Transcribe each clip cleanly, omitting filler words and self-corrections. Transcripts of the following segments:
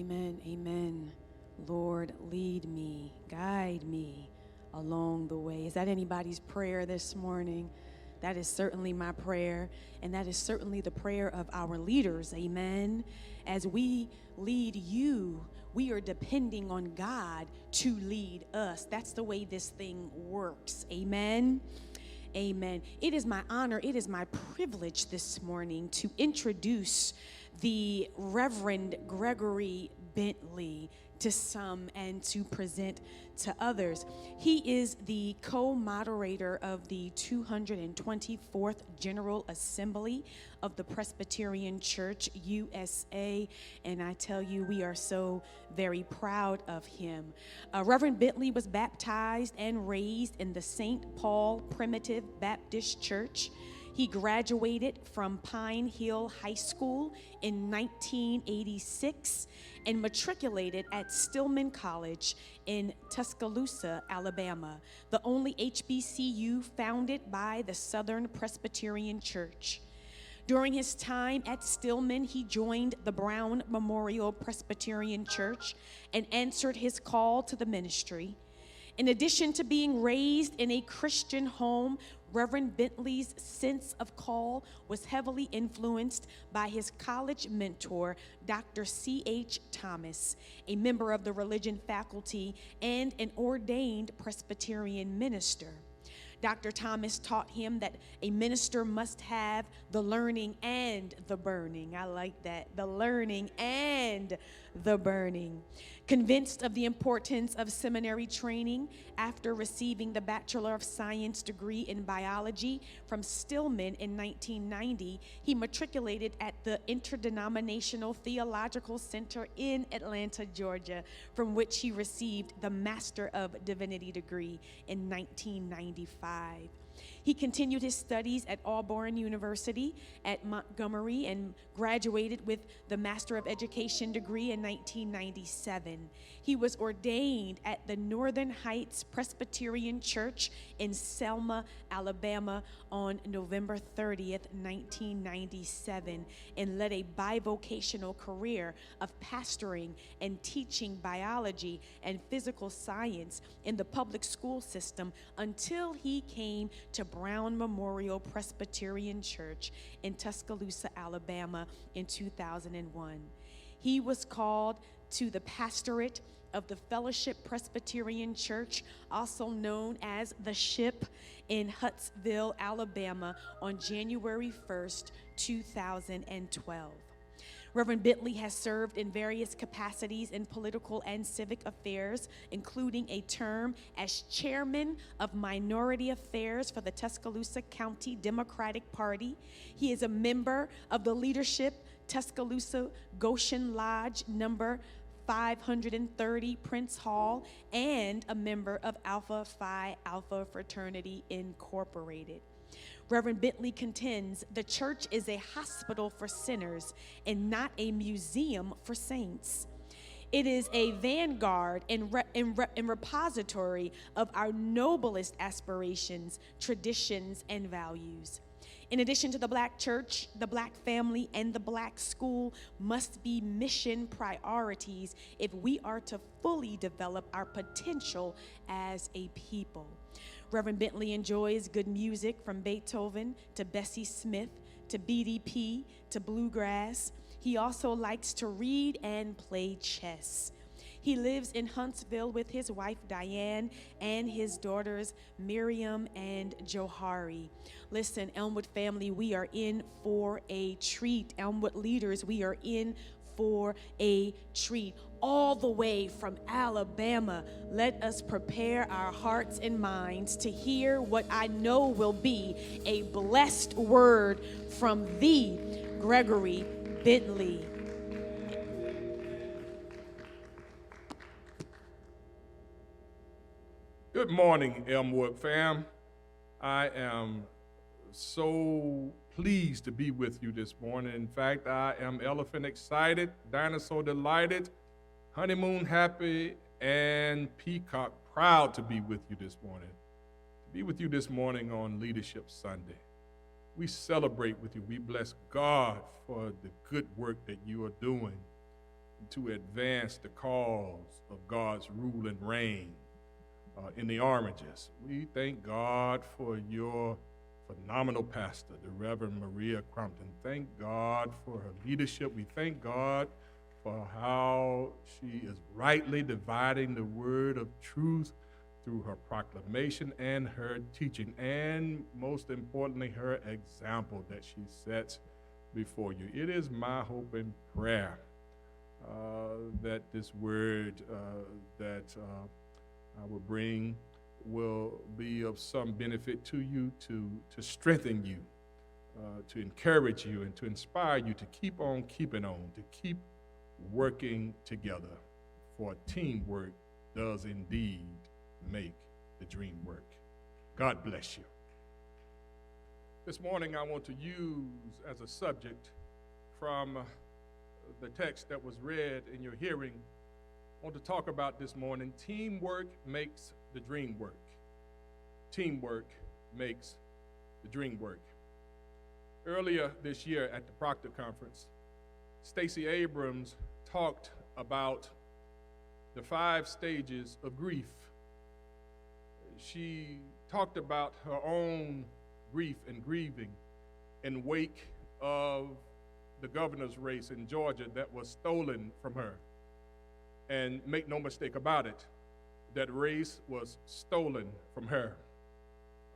Amen, amen. Lord, lead me, guide me along the way. Is that anybody's prayer this morning? That is certainly my prayer, and that is certainly the prayer of our leaders, amen. As we lead you, we are depending on God to lead us. That's the way this thing works, amen. Amen. It is my honor, it is my privilege this morning to introduce the Reverend Gregory Bentley to some and to present to others. He is the co-moderator of the 224th General Assembly of the Presbyterian Church USA, and I tell you, we are so very proud of him. Reverend Bentley was baptized and raised in the St. Paul Primitive Baptist Church. He graduated from Pine Hill High School in 1986 and matriculated at Stillman College in Tuscaloosa, Alabama, the only HBCU founded by the Southern Presbyterian Church. During his time at Stillman, he joined the Brown Memorial Presbyterian Church and answered his call to the ministry. In addition to being raised in a Christian home, Reverend Bentley's sense of call was heavily influenced by his college mentor, Dr. C.H. Thomas, a member of the religion faculty and an ordained Presbyterian minister. Dr. Thomas taught him that a minister must have the learning and the burning. I like that, the learning and the burning. Convinced of the importance of seminary training, after receiving the Bachelor of Science degree in biology from Stillman in 1990, he matriculated at the Interdenominational Theological Center in Atlanta, Georgia, from which he received the Master of Divinity degree in 1995. He continued his studies at Auburn University at Montgomery and graduated with the Master of Education degree in 1997. He was ordained at the Northern Heights Presbyterian Church in Selma, Alabama on November 30th, 1997, and led a bivocational career of pastoring and teaching biology and physical science in the public school system until he came to Brown Memorial Presbyterian Church in Tuscaloosa, Alabama in 2001. He was called to the pastorate of the Fellowship Presbyterian Church, also known as the SHIP, in Huntsville, Alabama on January 1st, 2012. Reverend Bentley has served in various capacities in political and civic affairs, including a term as chairman of Minority Affairs for the Tuscaloosa County Democratic Party. He is a member of the leadership Tuscaloosa Goshen Lodge number 530 Prince Hall, and a member of Alpha Phi Alpha Fraternity Incorporated. Reverend Bentley contends the church is a hospital for sinners and not a museum for saints. It is a vanguard and repository of our noblest aspirations, traditions, and values. In addition to the Black church, the Black family, and the Black school must be mission priorities if we are to fully develop our potential as a people. Reverend Bentley enjoys good music from Beethoven to Bessie Smith to BDP to bluegrass. He also likes to read and play chess. He lives in Huntsville with his wife Diane and his daughters Miriam and Johari. Listen, Elmwood family, we are in for a treat. Elmwood leaders, we are in for a treat. All the way from Alabama, let us prepare our hearts and minds to hear what I know will be a blessed word from the Gregory Bentley. Good morning, Elmwood fam. I am so pleased to be with you this morning. In fact, I am elephant excited, dinosaur delighted, honeymoon happy, and peacock proud to be with you this morning. To be with you this morning on Leadership Sunday. We celebrate with you. We bless God for the good work that you are doing. to advance the cause of God's rule and reign in the Oranges. We thank God for your phenomenal pastor, the Reverend Maria Crompton. Thank God for her leadership. We thank God for how she is rightly dividing the word of truth through her proclamation and her teaching, and most importantly, her example that she sets before you. It is my hope and prayer that this word that I will bring will be of some benefit to you, to strengthen you, to encourage you, and to inspire you to keep on keeping on, to keep working together. For teamwork does indeed make the dream work. God bless you. This morning I want to use as a subject from the text that was read in your hearing. I want to talk about this morning, teamwork makes the dream work. Teamwork makes the dream work. Earlier this year at the Proctor Conference, Stacey Abrams talked about the 5 stages of grief. She talked about her own grief and grieving in wake of the governor's race in Georgia that was stolen from her. And make no mistake about it, that race was stolen from her.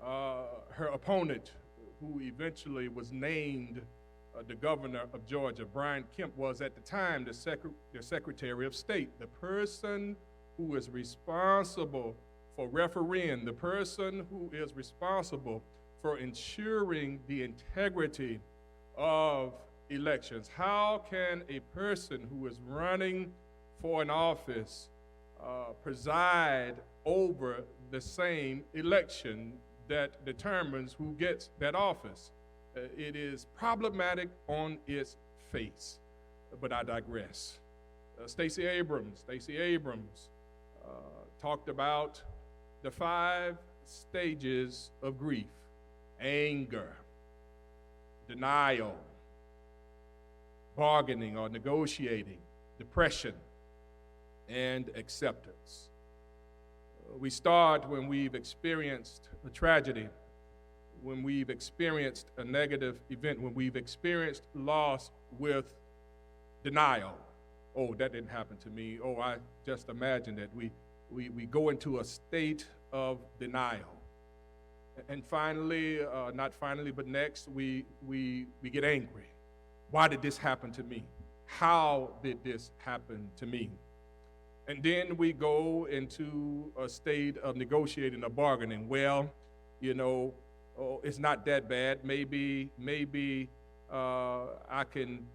Her opponent, who eventually was named the governor of Georgia, Brian Kemp, was at the time the Secretary of State, the person who is responsible for refereeing, the person who is responsible for ensuring the integrity of elections. How can a person who is running for an office preside over the same election that determines who gets that office? It is problematic on its face, but I digress. Stacey Abrams talked about the 5 stages of grief: anger, denial, bargaining or negotiating, depression, and acceptance. We start when we've experienced a tragedy, when we've experienced a negative event, when we've experienced loss, with denial. Oh, that didn't happen to me. Oh, I just imagine that. We go into a state of denial. And finally, not finally, but next, we get angry. Why did this happen to me? How did this happen to me? And then we go into a state of negotiating or bargaining. Well, you know, it's not that bad. Maybe I can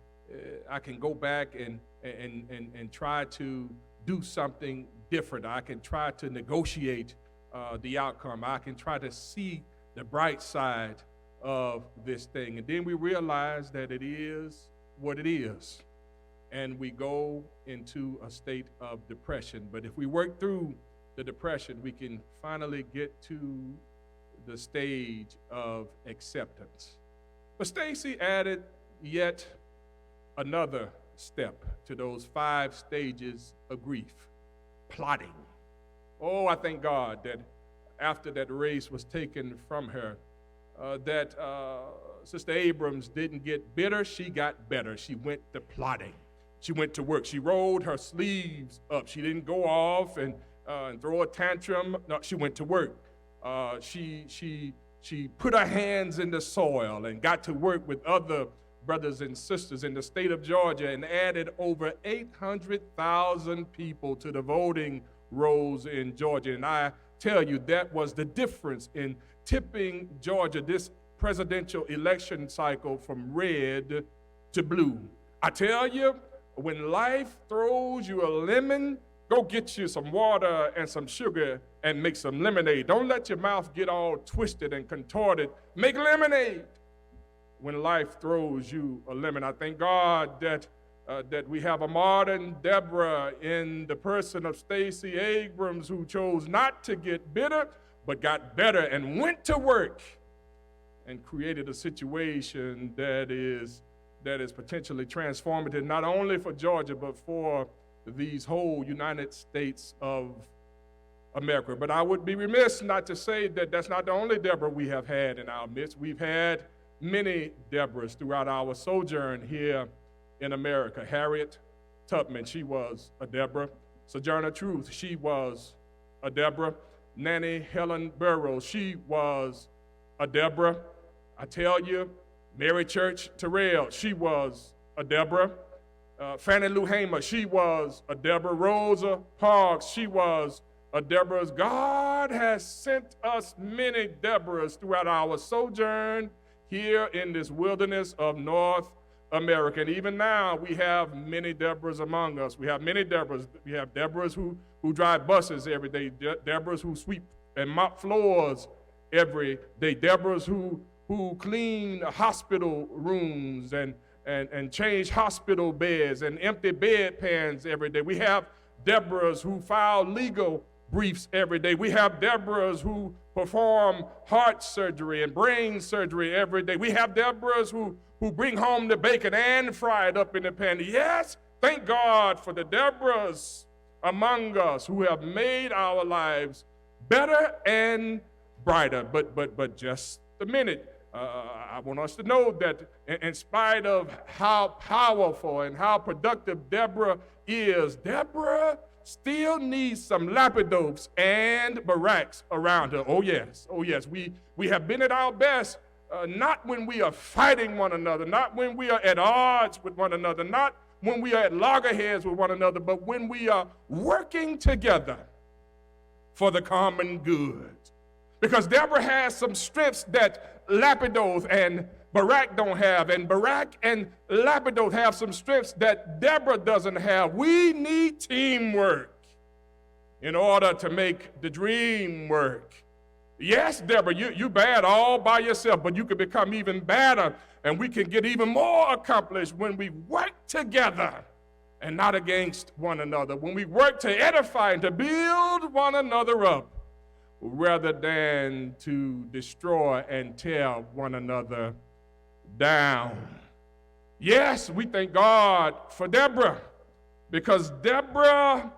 go back and try to do something different. I can try to negotiate the outcome. I can try to see the bright side of this thing. And then we realize that it is what it is. And we go into a state of depression. But if we work through the depression, we can finally get to the stage of acceptance. But Stacey added yet another step to those 5 stages of grief: plotting. Oh, I thank God that after that race was taken from her, that Sister Abrams didn't get bitter, she got better. She went to plotting. She went to work. She rolled her sleeves up. She didn't go off and throw a tantrum. No, she went to work. She put her hands in the soil and got to work with other brothers and sisters in the state of Georgia and added over 800,000 people to the voting rolls in Georgia. And I tell you, that was the difference in tipping Georgia this presidential election cycle from red to blue. I tell you, when life throws you a lemon, go get you some water and some sugar and make some lemonade. Don't let your mouth get all twisted and contorted. Make lemonade. When life throws you a lemon, I thank God that we have a modern Deborah in the person of Stacey Abrams, who chose not to get bitter, but got better and went to work and created a situation that is that is potentially transformative, not only for Georgia, but for these whole United States of America. But I would be remiss not to say that that's not the only Deborah we have had in our midst. We've had many Deborahs throughout our sojourn here in America. Harriet Tubman, she was a Deborah. Sojourner Truth, she was a Deborah. Nanny Helen Burroughs, she was a Deborah. I tell you, Mary Church Terrell, she was a Deborah. Fannie Lou Hamer, she was a Deborah. Rosa Parks, she was a Deborah. God has sent us many Deborahs throughout our sojourn here in this wilderness of North America. And even now, we have many Deborahs among us. We have many Deborahs. We have Deborahs who drive buses every day, Deborahs who sweep and mop floors every day, Deborahs who clean hospital rooms and change hospital beds and empty bedpans every day. We have Deborahs who file legal briefs every day. We have Deborahs who perform heart surgery and brain surgery every day. We have Deborahs who bring home the bacon and fry it up in the pan. Yes, thank God for the Deborahs among us who have made our lives better and brighter. But just a minute. I want us to know that in spite of how powerful and how productive Deborah is, Deborah still needs some Lapidopes and Baracks around her. Oh yes, we have been at our best, not when we are fighting one another, not when we are at odds with one another, not when we are at loggerheads with one another, but when we are working together for the common good. Because Deborah has some strengths that Lapidoth and Barak don't have, and Barak and Lapidoth have some strengths that Deborah doesn't have. We need teamwork in order to make the dream work. Yes, Deborah, you bad all by yourself, but you can become even better, and we can get even more accomplished when we work together and not against one another, when we work to edify and to build one another up, rather than to destroy and tear one another down. Yes, we thank God for Deborah, because Deborah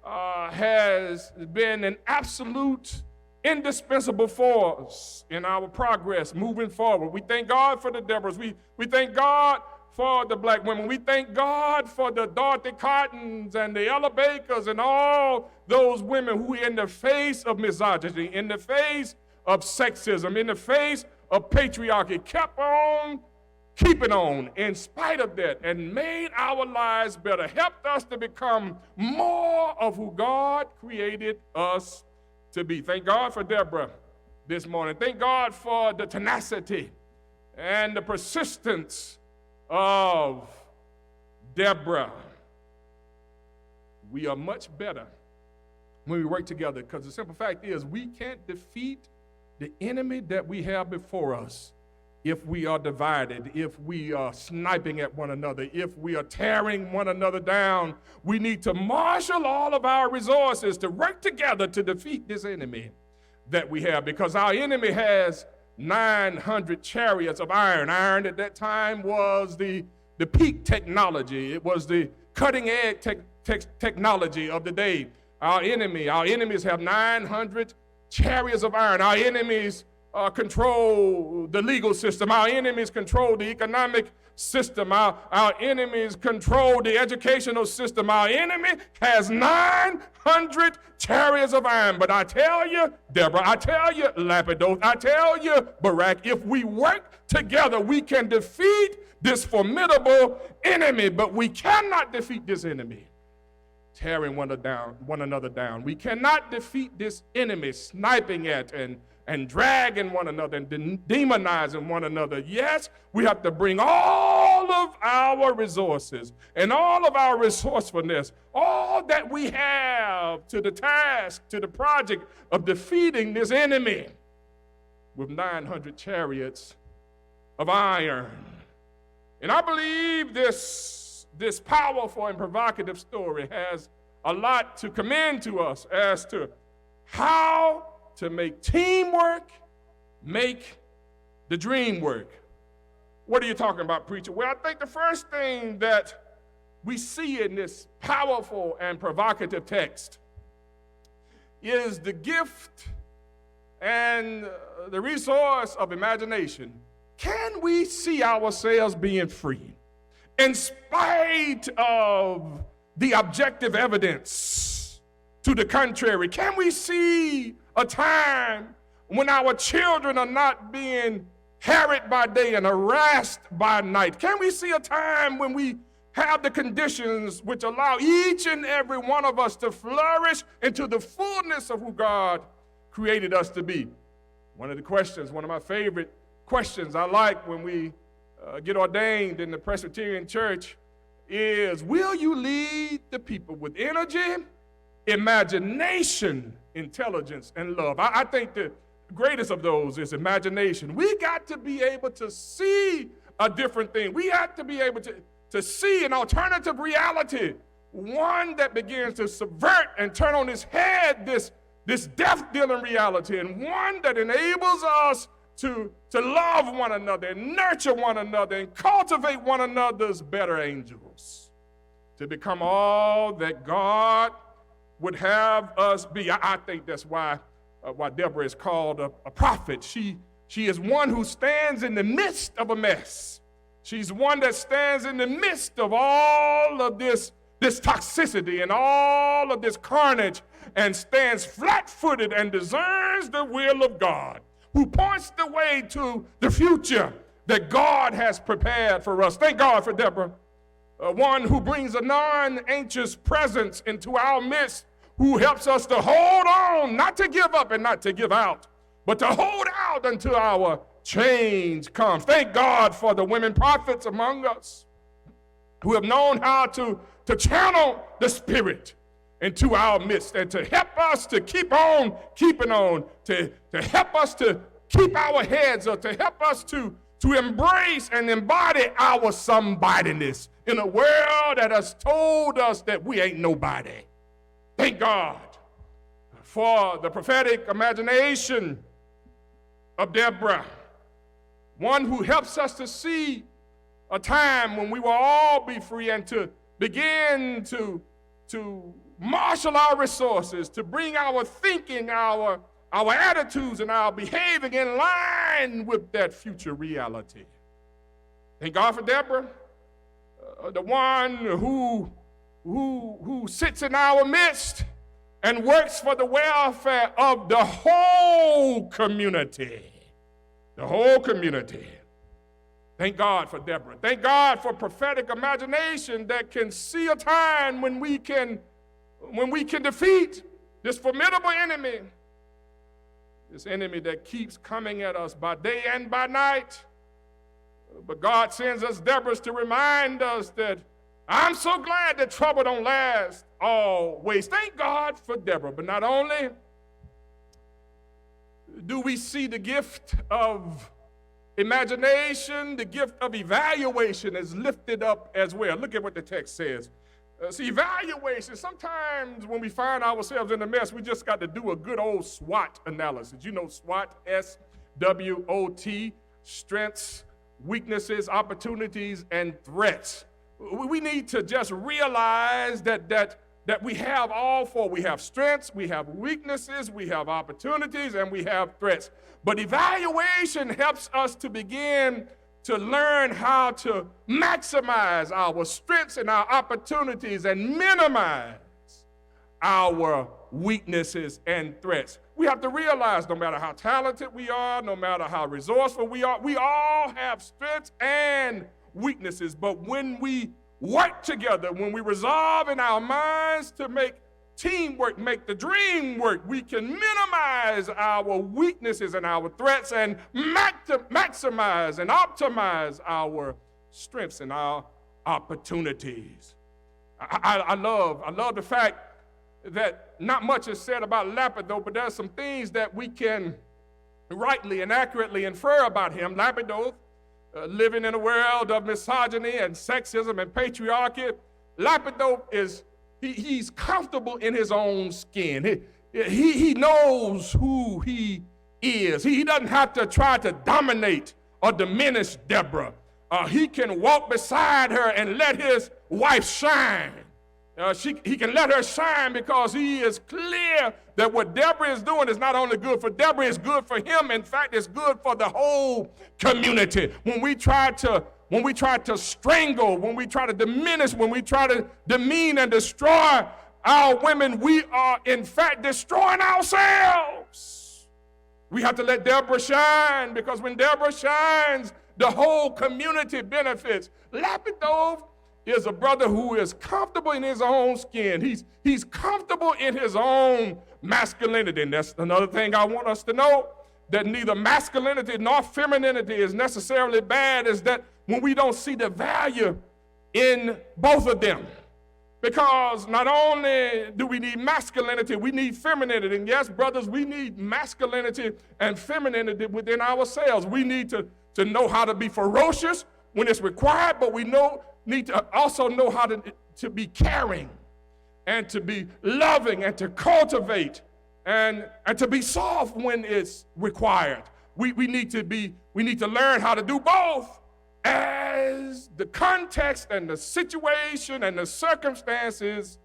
has been an absolute indispensable force in our progress moving forward. We thank God for the Deborahs. We thank God for the black women. We thank God for the Dorothy Cottons and the Ella Bakers and all those women who, in the face of misogyny, in the face of sexism, in the face of patriarchy, kept on keeping on in spite of that and made our lives better, helped us to become more of who God created us to be. Thank God for Deborah this morning. Thank God for the tenacity and the persistence of Deborah. We are much better when we work together, because the simple fact is we can't defeat the enemy that we have before us if we are divided, if we are sniping at one another, if we are tearing one another down. We need to marshal all of our resources to work together to defeat this enemy that we have, because our enemy has 900 chariots of iron. Iron at that time was the peak technology. It was the cutting edge technology of the day. Our enemies have 900 chariots of iron. Our enemies control the legal system. Our enemies control the economic system. Our enemies control the educational system. Our enemy has 900 chariots of iron. But I tell you, Deborah, I tell you, Lapidoth, I tell you, Barak, if we work together, we can defeat this formidable enemy. But we cannot defeat this enemy tearing one another down. We cannot defeat this enemy sniping at and dragging one another and demonizing one another. Yes, we have to bring all of our resources and all of our resourcefulness, all that we have to the task, to the project of defeating this enemy with 900 chariots of iron. And I believe this powerful and provocative story has a lot to commend to us as to how to make teamwork make the dream work. What are you talking about, preacher? Well, I think the first thing that we see in this powerful and provocative text is the gift and the resource of imagination. Can we see ourselves being free in spite of the objective evidence to the contrary? Can we see a time when our children are not being harried by day and harassed by night? Can we see a time when we have the conditions which allow each and every one of us to flourish into the fullness of who God created us to be? One of the questions, one of my favorite questions I like when we get ordained in the Presbyterian church is, will you lead the people with energy, imagination, intelligence, and love? I think the greatest of those is imagination. We got to be able to see a different thing. We have to be able to see an alternative reality, one that begins to subvert and turn on its head this death-dealing reality, and one that enables us to love one another and nurture one another and cultivate one another's better angels, to become all that God would have us be. I think that's why Deborah is called a prophet. She is one who stands in the midst of a mess. She's one that stands in the midst of all of this toxicity and all of this carnage, and stands flat-footed and discerns the will of God, who points the way to the future that God has prepared for us. Thank God for Deborah, one who brings a non-anxious presence into our midst, who helps us to hold on, not to give up and not to give out, but to hold out until our change comes. Thank God for the women prophets among us who have known how to channel the Spirit into our midst and to help us to keep on keeping on, to help us to keep our heads up, to help us to embrace and embody our somebodyness in a world that has told us that we ain't nobody. Thank God for the prophetic imagination of Deborah, one who helps us to see a time when we will all be free and to begin to marshal our resources, to bring our thinking, our attitudes, and our behaving in line with that future reality. Thank God for Deborah, the one who sits in our midst and works for the welfare of the whole community. The whole community. Thank God for Deborah. Thank God for prophetic imagination that can see a time when we can defeat this formidable enemy, this enemy that keeps coming at us by day and by night. But God sends us Deborahs to remind us that I'm so glad that trouble don't last always. Thank God for Deborah. But not only do we see the gift of imagination, the gift of evaluation is lifted up as well. Look at what the text says. See, evaluation, sometimes when we find ourselves in a mess, we just got to do a good old SWOT analysis. You know SWOT, S-W-O-T, strengths, weaknesses, opportunities, and threats. We need to just realize that we have all four. We have strengths, we have weaknesses, we have opportunities, and we have threats. But evaluation helps us to begin to learn how to maximize our strengths and our opportunities and minimize our weaknesses and threats. We have to realize no matter how talented we are, no matter how resourceful we are, we all have strengths and weaknesses. But when we work together, when we resolve in our minds to make teamwork, make the dream work, we can minimize our weaknesses and our threats and maximize and optimize our strengths and our opportunities. I love the fact that not much is said about Lapidoth, but there's some things that we can rightly and accurately infer about him. Lapidoth, living in a world of misogyny and sexism and patriarchy, Lapidoth he's comfortable in his own skin. He knows who he is. He doesn't have to try to dominate or diminish Deborah. he can walk beside her and let his wife shine. He can let her shine because he is clear that what Deborah is doing is not only good for Deborah, it's good for him. In fact, it's good for the whole community. When we try to strangle, when we try to diminish, when we try to demean and destroy our women, we are in fact destroying ourselves. We have to let Deborah shine, because when Deborah shines, the whole community benefits. Lapidov is a brother who is comfortable in his own skin. He's comfortable in his own masculinity. And that's another thing I want us to know, that neither masculinity nor femininity is necessarily bad, is that when we don't see the value in both of them. Because not only do we need masculinity, we need femininity. And yes, brothers, we need masculinity and femininity within ourselves. We need to know how to be ferocious when it's required, but we need to also know how to be caring and to be loving and to cultivate and to be soft when it's required. We need to learn how to do both as the context and the situation and the circumstances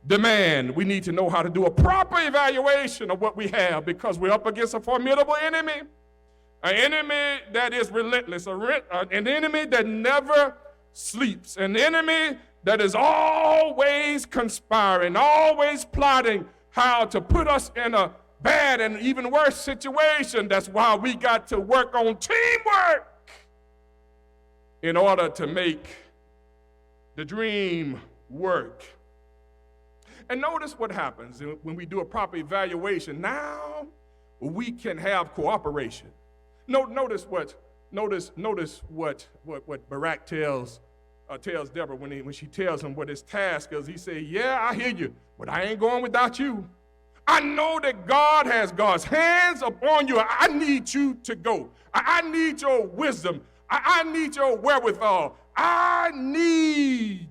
demand. We need to know how to do a proper evaluation of what we have, because we're up against a formidable enemy, an enemy that is relentless, an enemy that never sleeps, an enemy that is always conspiring, always plotting how to put us in a bad and even worse situation. That's why we got to work on teamwork in order to make the dream work. And notice what happens when we do a proper evaluation. Now we can have cooperation. Notice what Barak tells Deborah when she tells him what his task is. He said, yeah, I hear you, but I ain't going without you. I know that God has God's hands upon you. I need you to go. I need your wisdom. I need your wherewithal. I need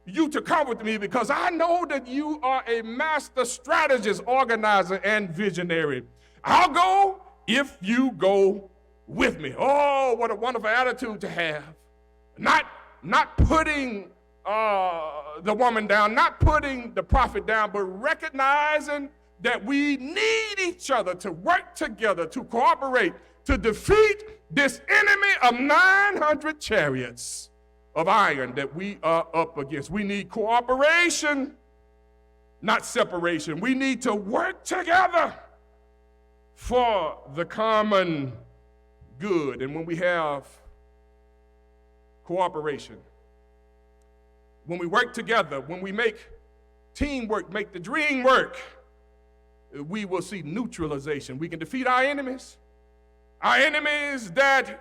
you to come with me, because I know that you are a master strategist, organizer, and visionary. I'll go if you go with me. Oh, what a wonderful attitude to have. Not putting the woman down, not putting the prophet down, but recognizing that we need each other to work together, to cooperate, to defeat this enemy of 900 chariots of iron that we are up against. We need cooperation, not separation. We need to work together for the common good. And when we have cooperation, when we work together, when we make teamwork, make the dream work, we will see neutralization. We can defeat our enemies that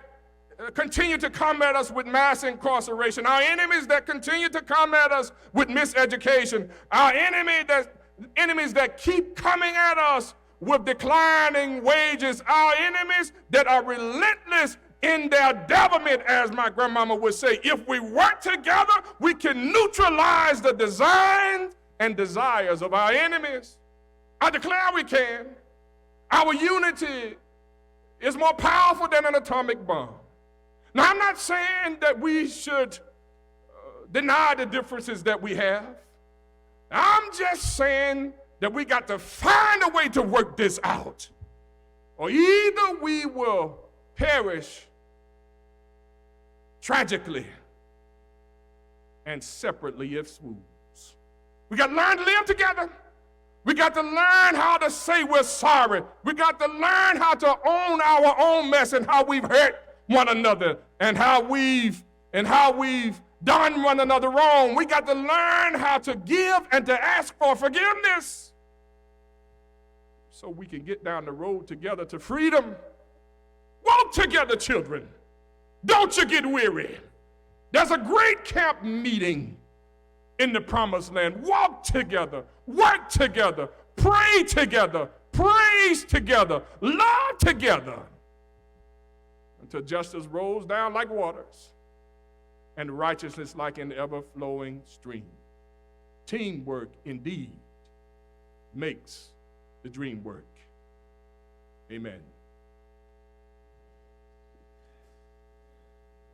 continue to come at us with mass incarceration, our enemies that continue to come at us with miseducation, our enemies that keep coming at us with declining wages, our enemies that are relentless in their devilment, as my grandmama would say. If we work together, we can neutralize the designs and desires of our enemies. I declare we can. Our unity is more powerful than an atomic bomb. Now, I'm not saying that we should deny the differences that we have. I'm just saying that we got to find a way to work this out, or either we will perish tragically and separately if swoops. We got to learn to live together. We got to learn how to say we're sorry. We got to learn how to own our own mess and how we've hurt one another and how we've done one another wrong. We got to learn how to give and to ask for forgiveness so we can get down the road together to freedom. Walk together, children. Don't you get weary. There's a great camp meeting in the promised land. Walk together, work together, pray together, praise together, love together, until justice rolls down like waters and righteousness like an ever-flowing stream. Teamwork indeed makes the dream work. Amen.